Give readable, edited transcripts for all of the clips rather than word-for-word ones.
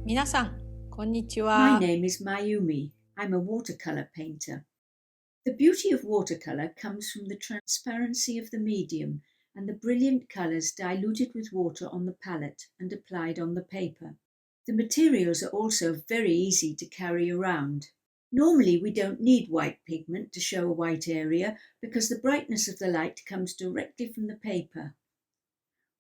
皆さん、こんにち My は。 name is Mayumi. I'm a watercolor painter. The beauty of watercolor comes from the transparency of the medium and the brilliant colors diluted with water on the palette and applied on the paper. The materials are also very easy to carry around. Normally, we don't need white pigment to show a white area because the brightness of the light comes directly from the paper.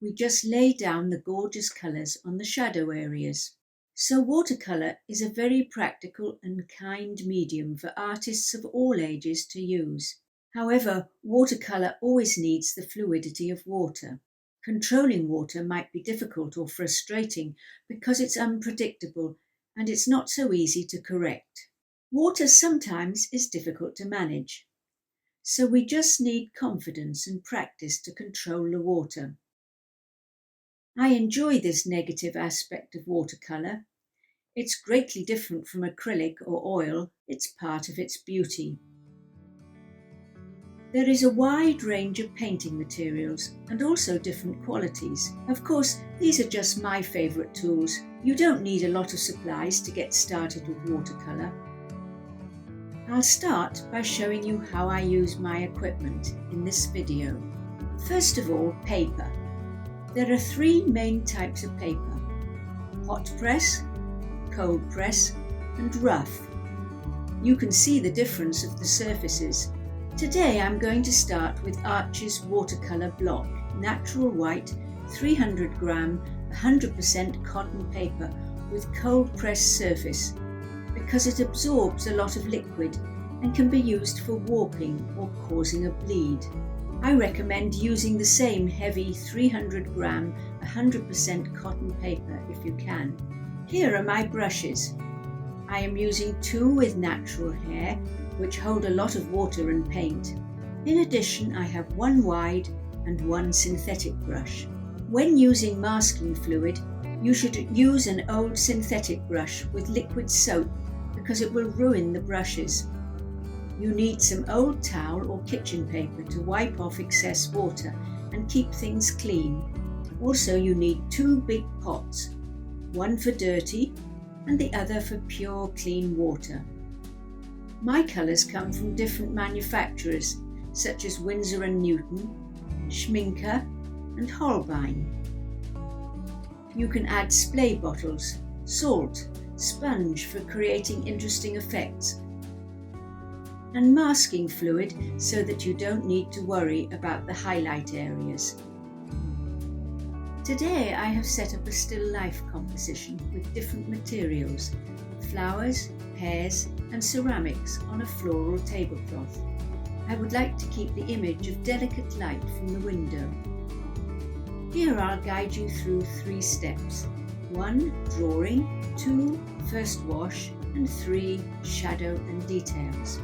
We just lay down the gorgeous colors on the shadow areas. So watercolor is a very practical and kind medium for artists of all ages to use. However, watercolor always needs the fluidity of water. Controlling water might be difficult or frustrating because it's unpredictable and it's not so easy to correct. Water sometimes is difficult to manage. So we just need confidence and practice to control the water. I enjoy this negative aspect of watercolor. It's greatly different from acrylic or oil. It's part of its beauty. There is a wide range of painting materials and also different qualities. Of course, these are just my favorite tools. You don't need a lot of supplies to get started with watercolor. I'll start by showing you how I use my equipment in this video. First of all, paper. There are three main types of paper: hot press, cold press, and rough. You can see the difference of the surfaces. Today I'm going to start with Arch's watercolor block, natural white, 300 gram, 100% cotton paper with cold press surface because it absorbs a lot of liquid and can be used for warping or causing a bleed. I recommend using the same heavy 300 gram, 100% cotton paper if you can. Here are my brushes. I am using two with natural hair, which hold a lot of water and paint. In addition, I have one wide and one synthetic brush. When using masking fluid, you should use an old synthetic brush with liquid soap because it will ruin the brushes. You need some old towel or kitchen paper to wipe off excess water and keep things clean. Also, you need two big pots, one for dirty and the other for pure clean water. My colours come from different manufacturers such as Winsor & Newton, Schminker and Holbein. You can add splay bottles, salt, sponge for creating interesting effects, and masking fluid so that you don't need to worry about the highlight areas. Today I have set up a still life composition with different materials, flowers, pears and ceramics on a floral tablecloth. I would like to keep the image of delicate light from the window. Here I'll guide you through 3 steps. 1. Drawing, 2. First wash, and 3. Shadow and details.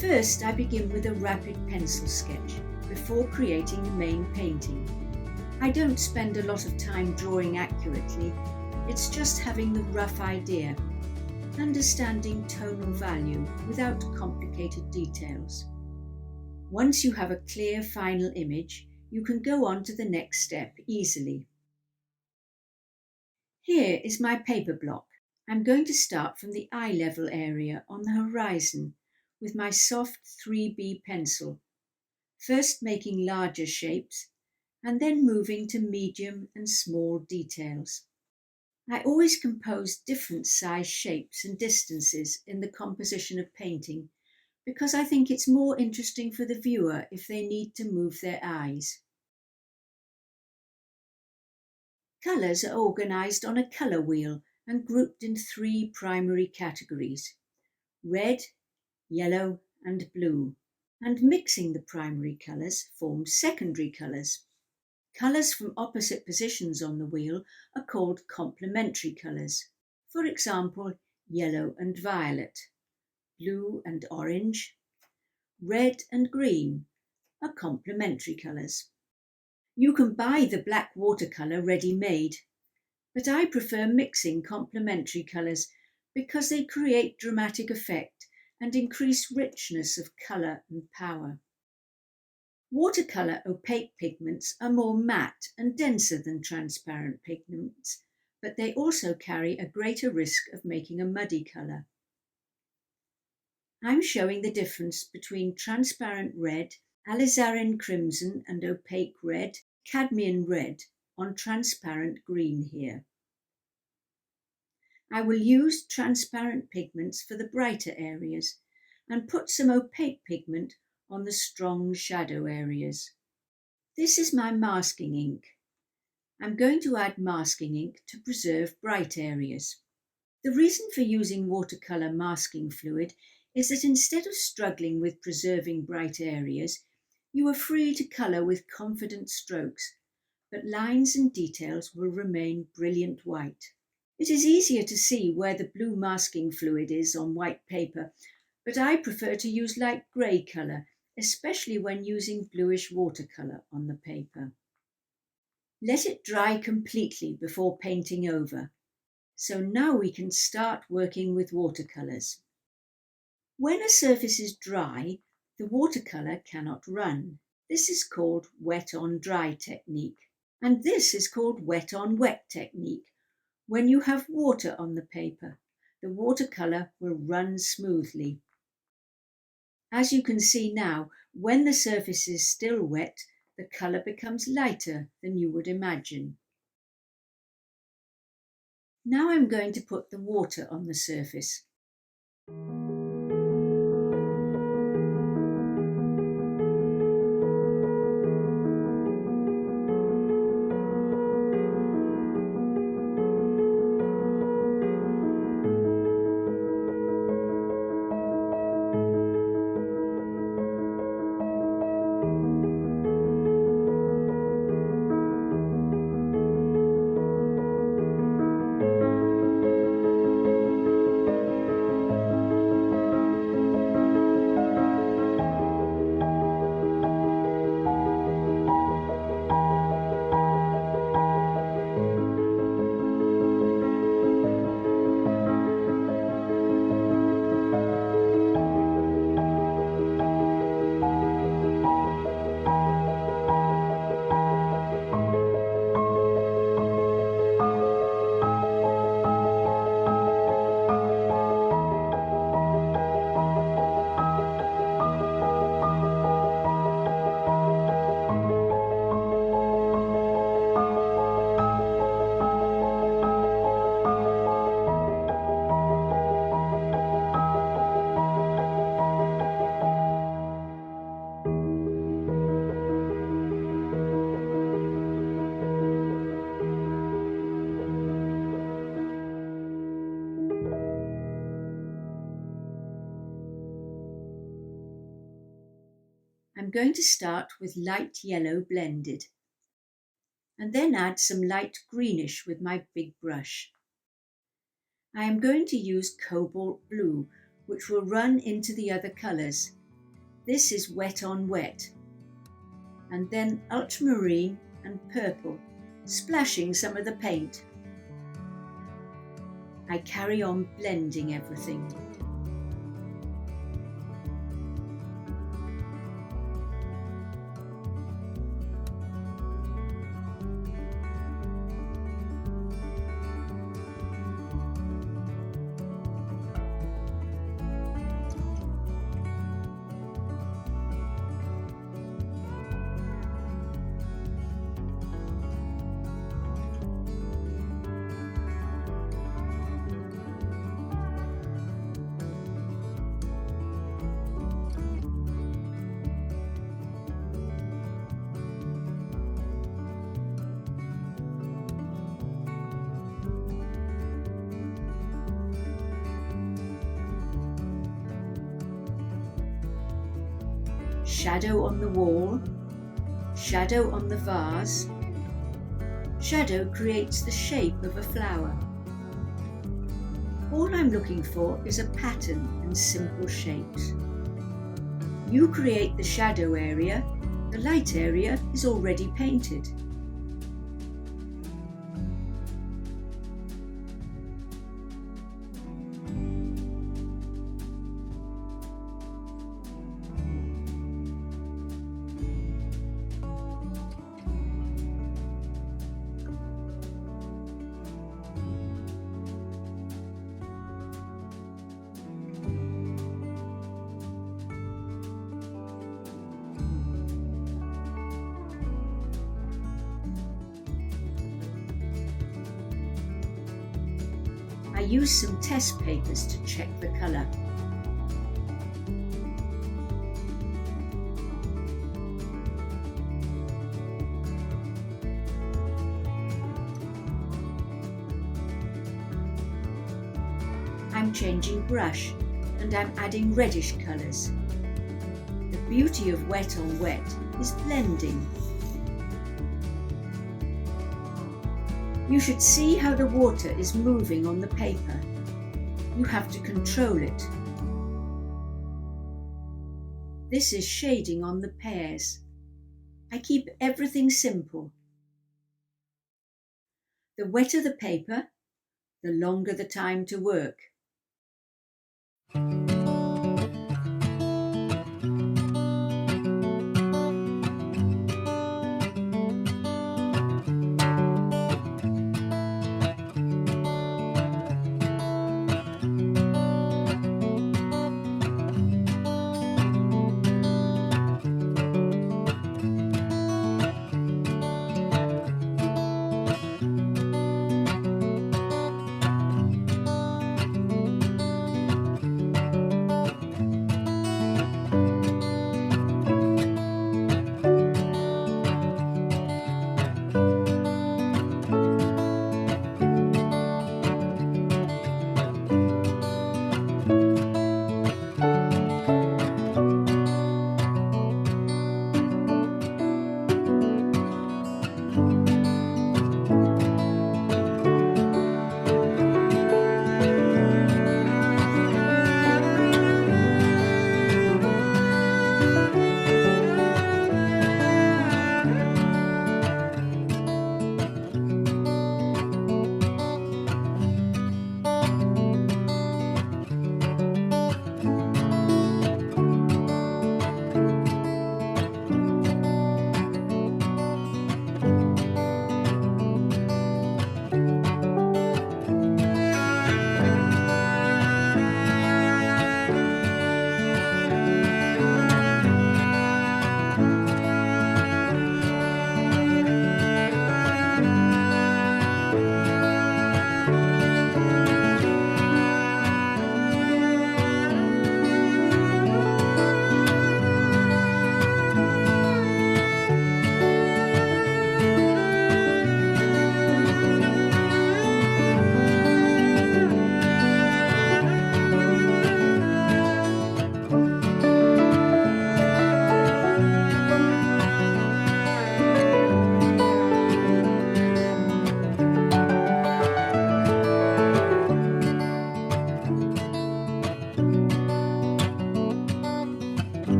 First, I begin with a rapid pencil sketch before creating the main painting. I don't spend a lot of time drawing accurately, it's just having the rough idea, understanding tonal value without complicated details. Once you have a clear final image, you can go on to the next step easily. Here is my paper block. I'm going to start from the eye level area on the horizon with my soft 3B pencil, first making larger shapes and then moving to medium and small details. I always compose different size shapes and distances in the composition of painting because I think it's more interesting for the viewer if they need to move their eyes. Colours are organised on a colour wheel and grouped in 3 primary categories: red, yellow and blue, and mixing the primary colours forms secondary colours. Colours from opposite positions on the wheel are called complementary colours. For example, yellow and violet, blue and orange, red and green are complementary colours. You can buy the black watercolour ready-made, but I prefer mixing complementary colours because they create dramatic effect and increase richness of colour and power. Watercolor opaque pigments are more matte and denser than transparent pigments, but they also carry a greater risk of making a muddy colour. I'm showing the difference between transparent red, alizarin crimson and opaque red, cadmium red on transparent green here. I will use transparent pigments for the brighter areas and put some opaque pigment on the strong shadow areas. This is my masking ink. I'm going to add masking ink to preserve bright areas. The reason for using watercolour masking fluid is that instead of struggling with preserving bright areas, you are free to colour with confident strokes, but lines and details will remain brilliant white. It is easier to see where the blue masking fluid is on white paper, but I prefer to use light grey colour, especially when using bluish watercolour on the paper. Let it dry completely before painting over. So now we can start working with watercolours. When a surface is dry, the watercolour cannot run. This is called wet on dry technique. And this is called wet on wet technique. When you have water on the paper, the watercolour will run smoothly. As you can see now, when the surface is still wet, the colour becomes lighter than you would imagine. Now I'm going to put the water on the surface. I'm going to start with light yellow blended and then add some light greenish with my big brush. I am going to use cobalt blue, which will run into the other colours. This is wet on wet. And then ultramarine and purple, splashing some of the paint. I carry on blending everything. Shadow on the wall, shadow on the vase. Shadow creates the shape of a flower. All I'm looking for is a pattern and simple shapes. You create the shadow area, the light area is already painted. I use some test papers to check the colour. I'm changing brush and I'm adding reddish colours. The beauty of wet on wet is blending. You should see how the water is moving on the paper. You have to control it. This is shading on the pears. I keep everything simple. The wetter the paper, the longer the time to work.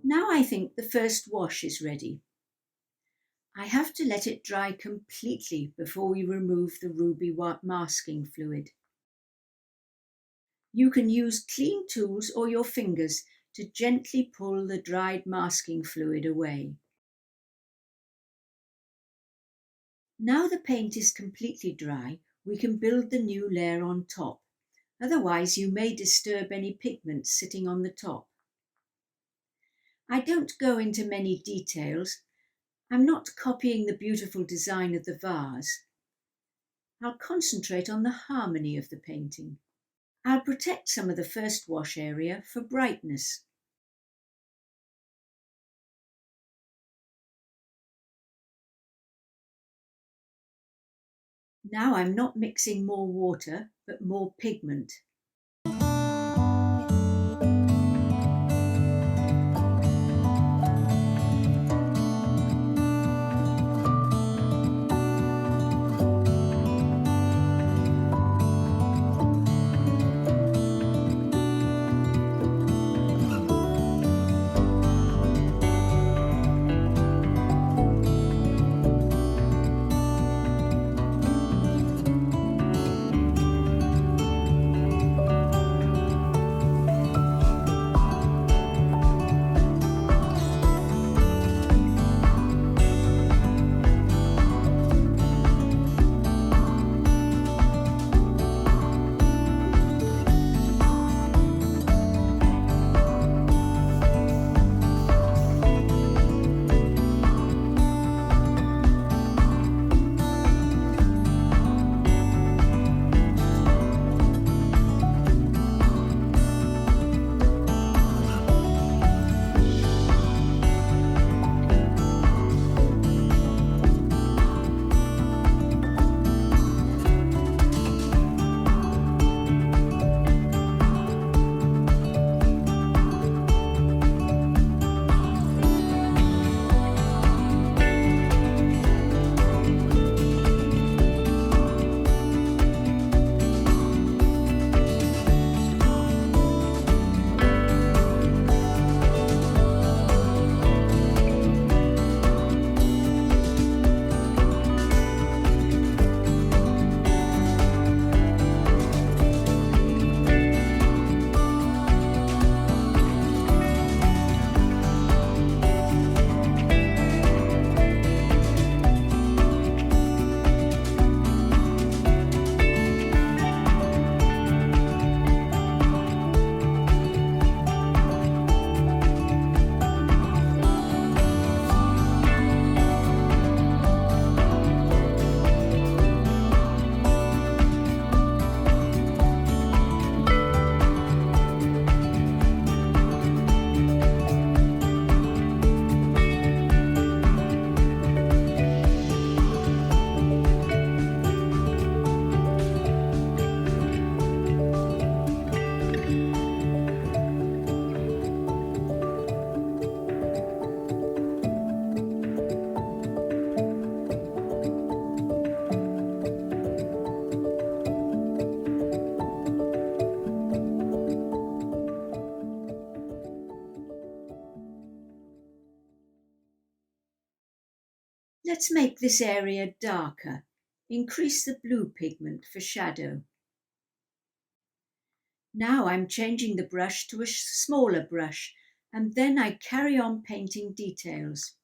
Now I think the first wash is ready. I have to let it dry completely before we remove the ruby masking fluid. You can use clean tools or your fingers to gently pull the dried masking fluid away. Now the paint is completely dry, we can build the new layer on top. Otherwise, you may disturb any pigments sitting on the top. I don't go into many details. I'm not copying the beautiful design of the vase. I'll concentrate on the harmony of the painting. I'll protect some of the first wash area for brightness. Now I'm not mixing more water, but more pigment. Let's make this area darker. Increase the blue pigment for shadow. Now I'm changing the brush to a smaller brush, and then I carry on painting details.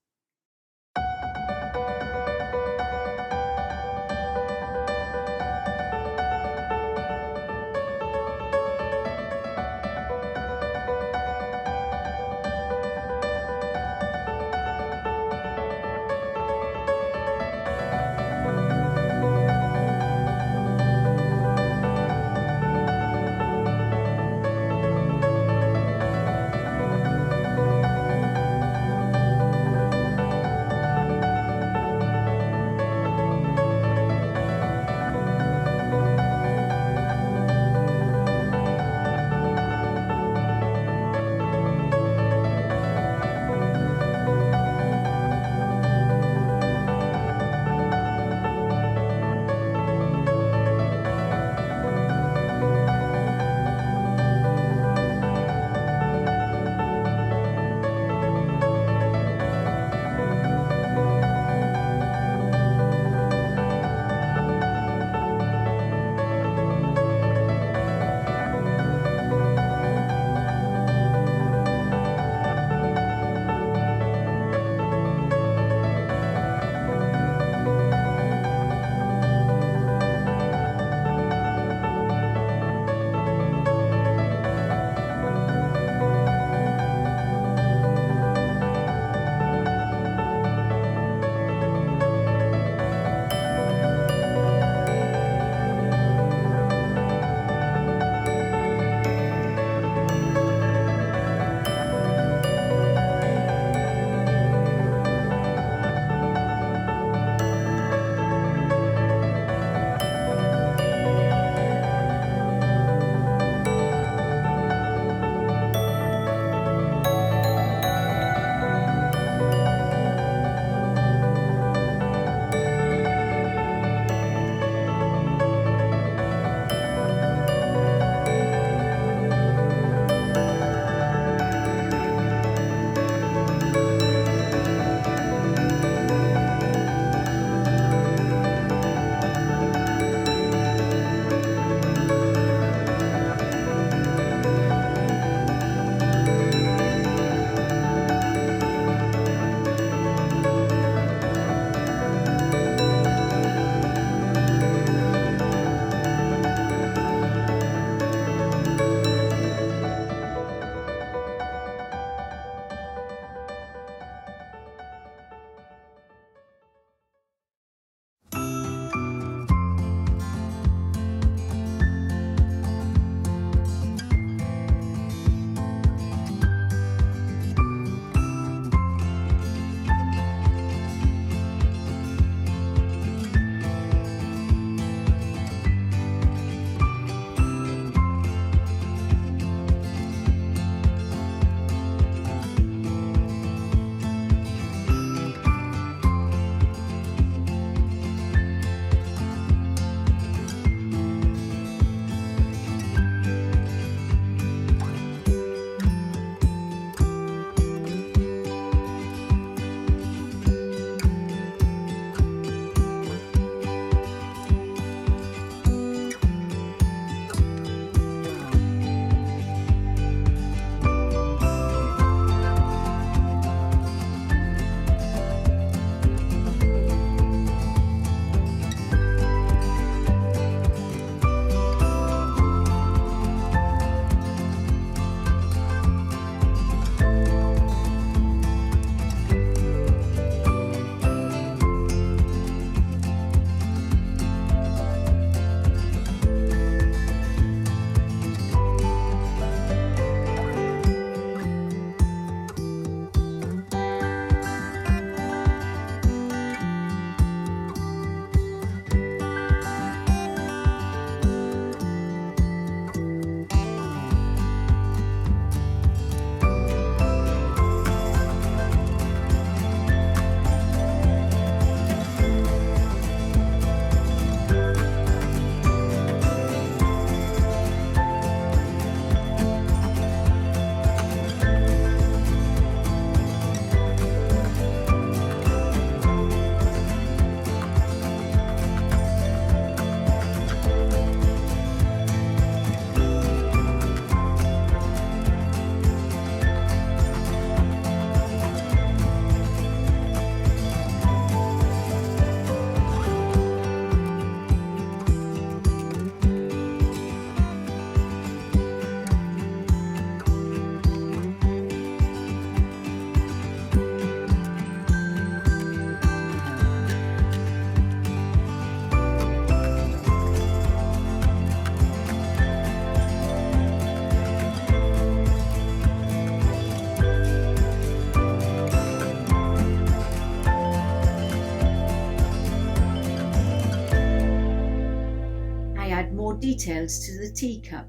more details to the teacup.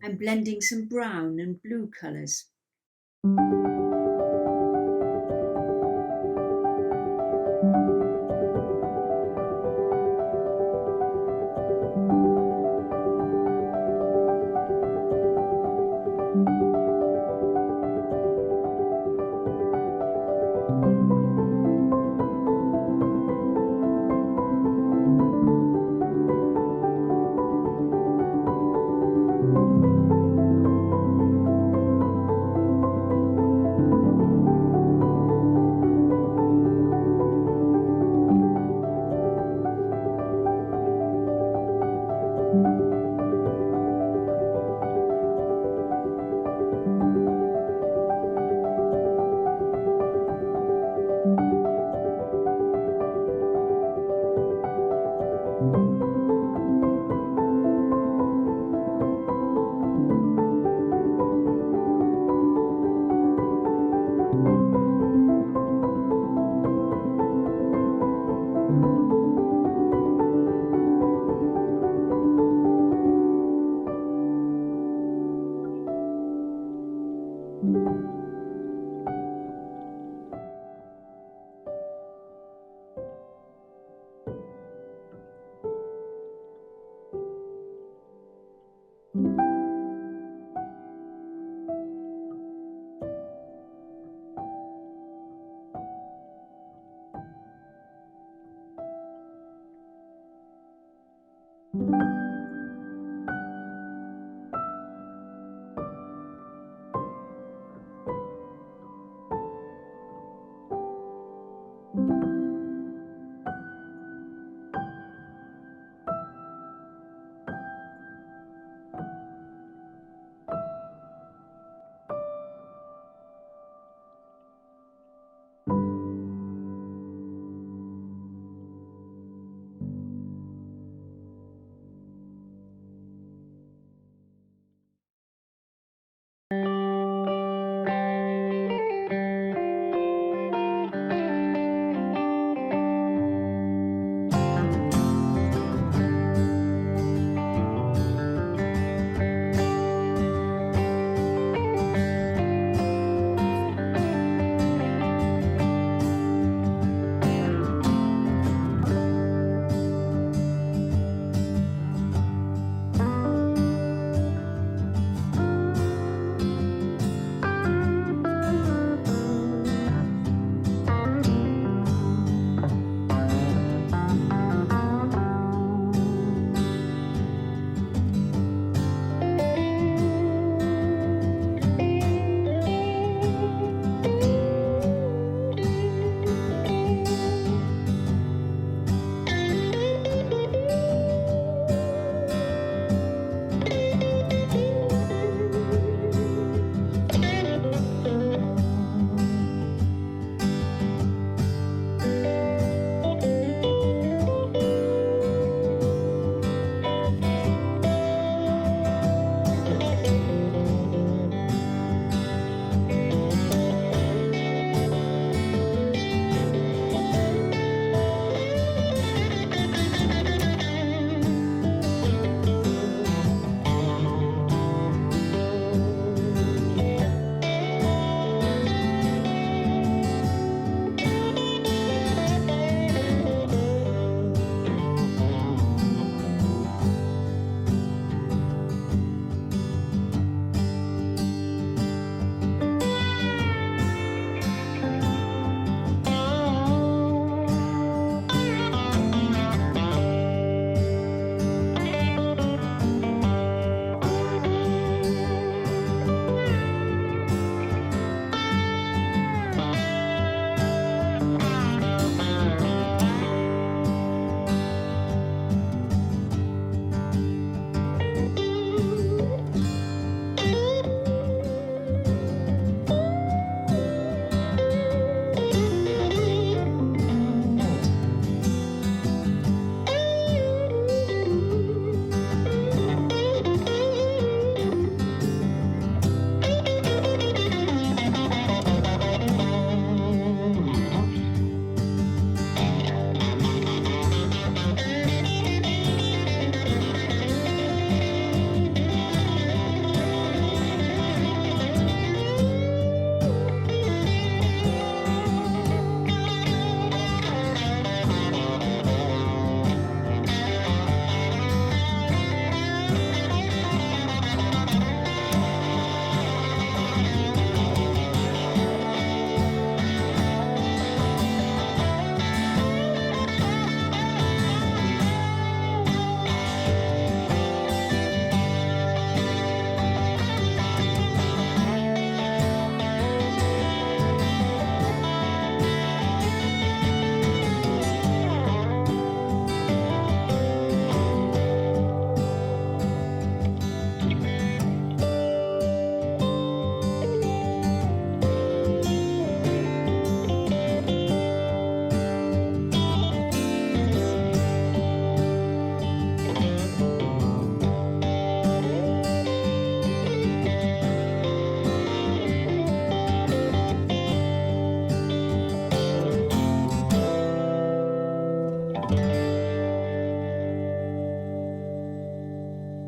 I'm blending some brown and blue colours.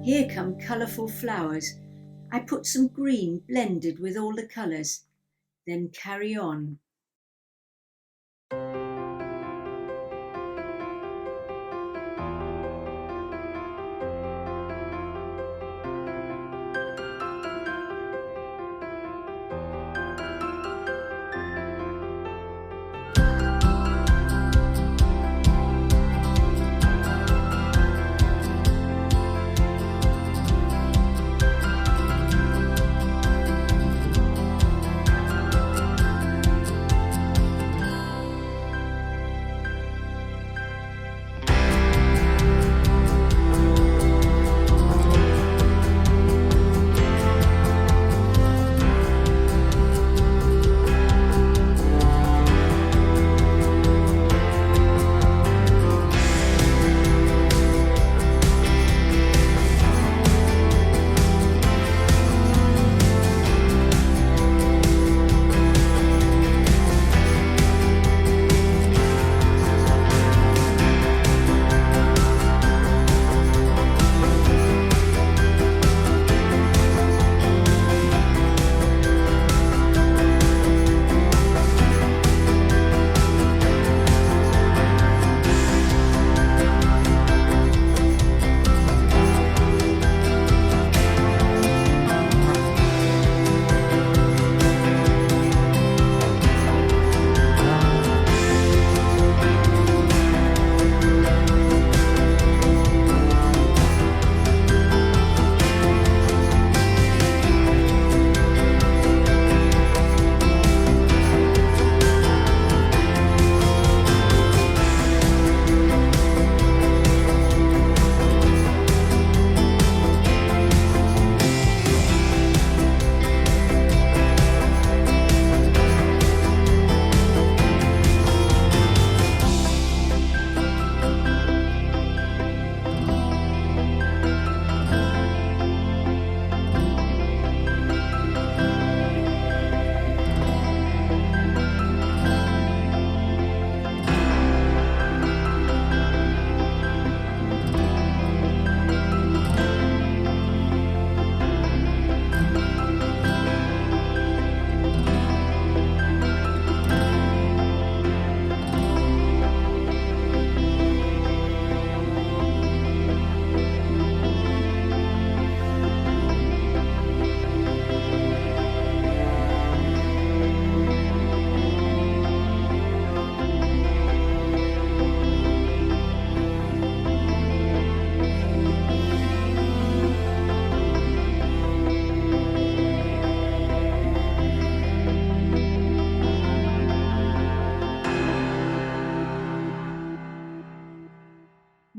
Here come colourful flowers. I put some green blended with all the colours, then carry on.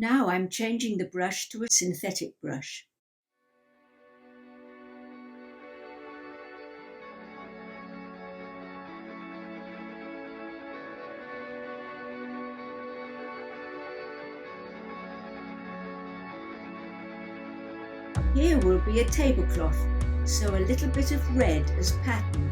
Now I'm changing the brush to a synthetic brush. Here will be a tablecloth, so a little bit of red as pattern.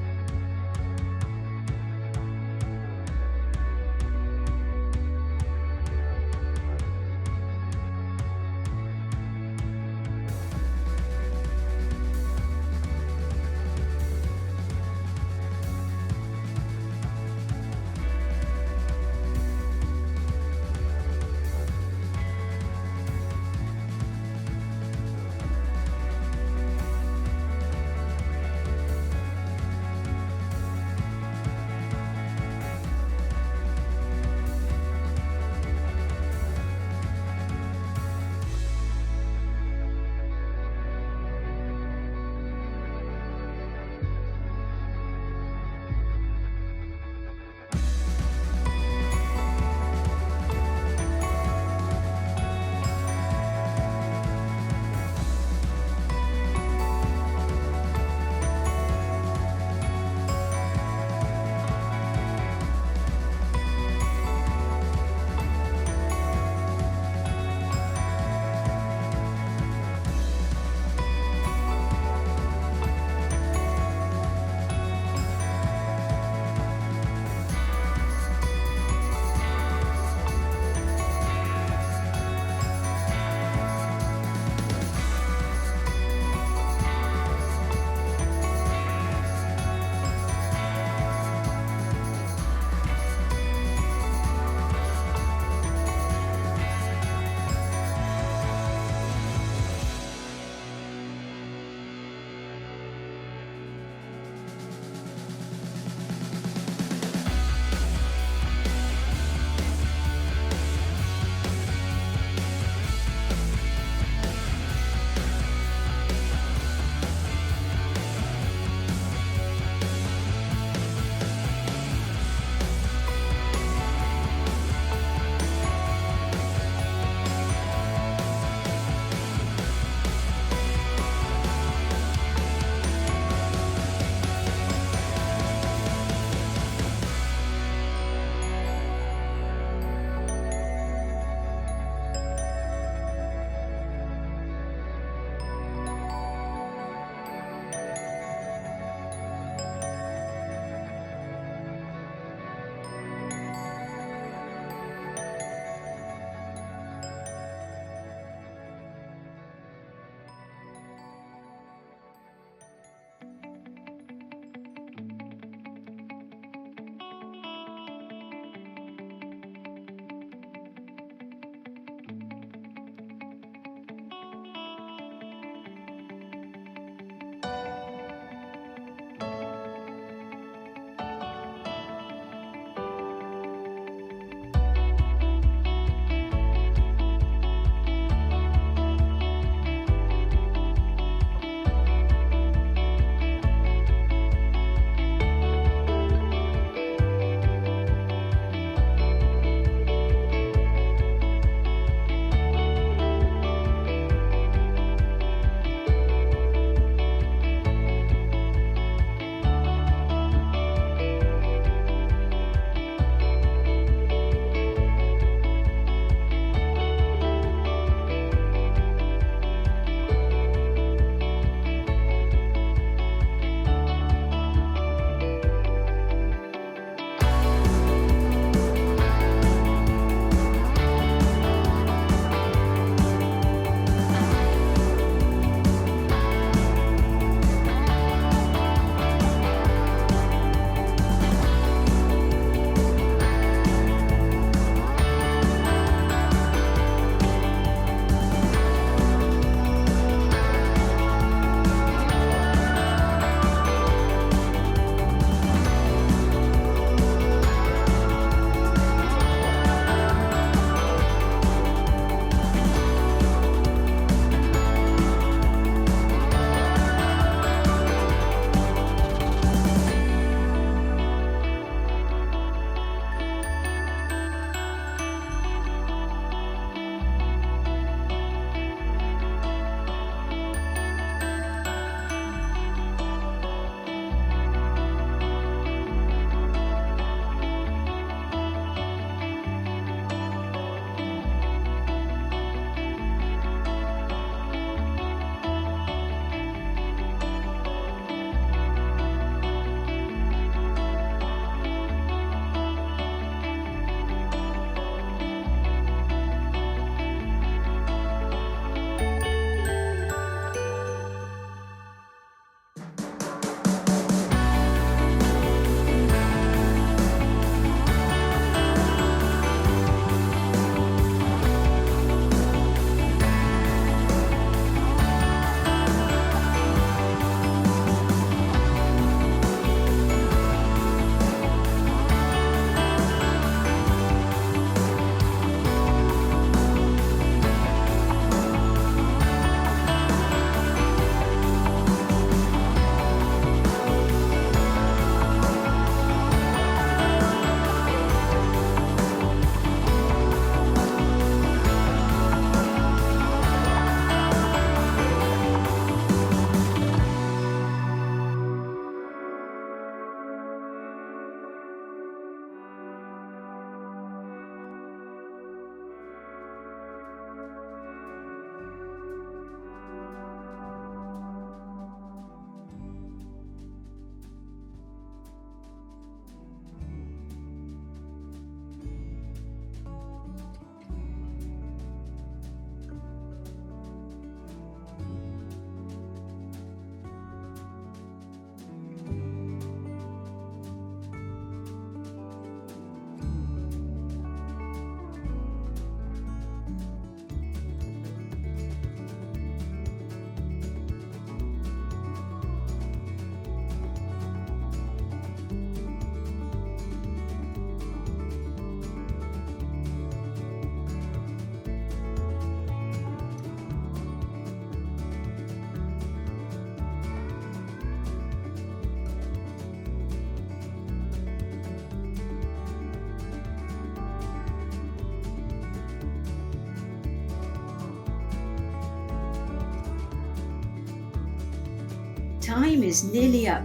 time is nearly up.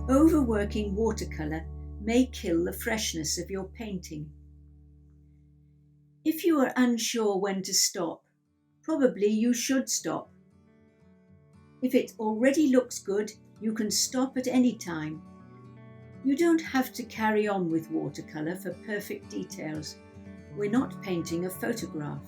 Overworking watercolour may kill the freshness of your painting. If you are unsure when to stop, probably you should stop. If it already looks good, you can stop at any time. You don't have to carry on with watercolour for perfect details. We're not painting a photograph.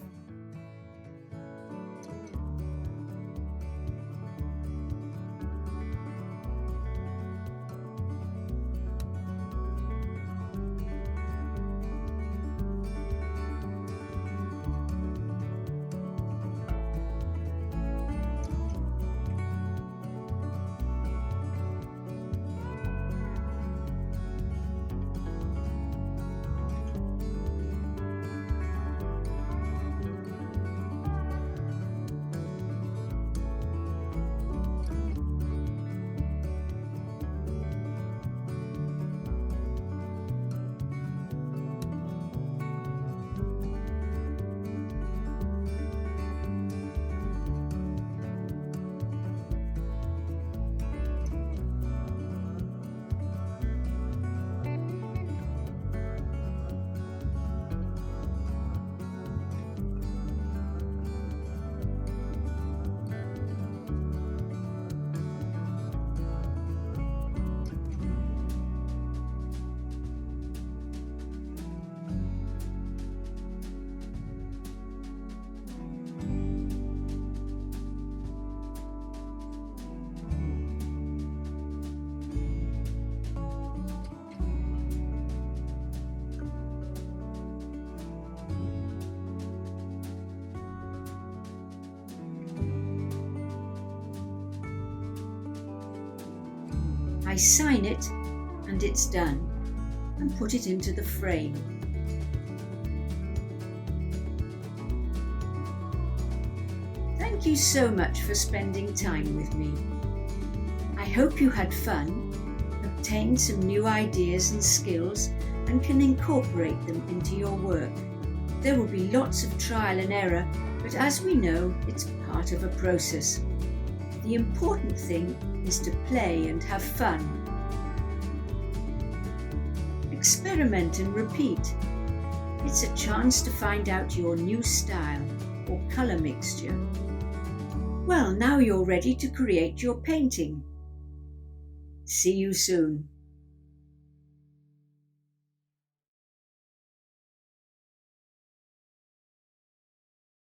I sign it and it's done, and put it into the frame. Thank you so much for spending time with me. I hope you had fun, obtained some new ideas and skills, and can incorporate them into your work. There will be lots of trial and error, but as we know, it's part of a process. The important thing is to play and have fun. Experiment and repeat. It's a chance to find out your new style or colour mixture. Well, now you're ready to create your painting. See you soon.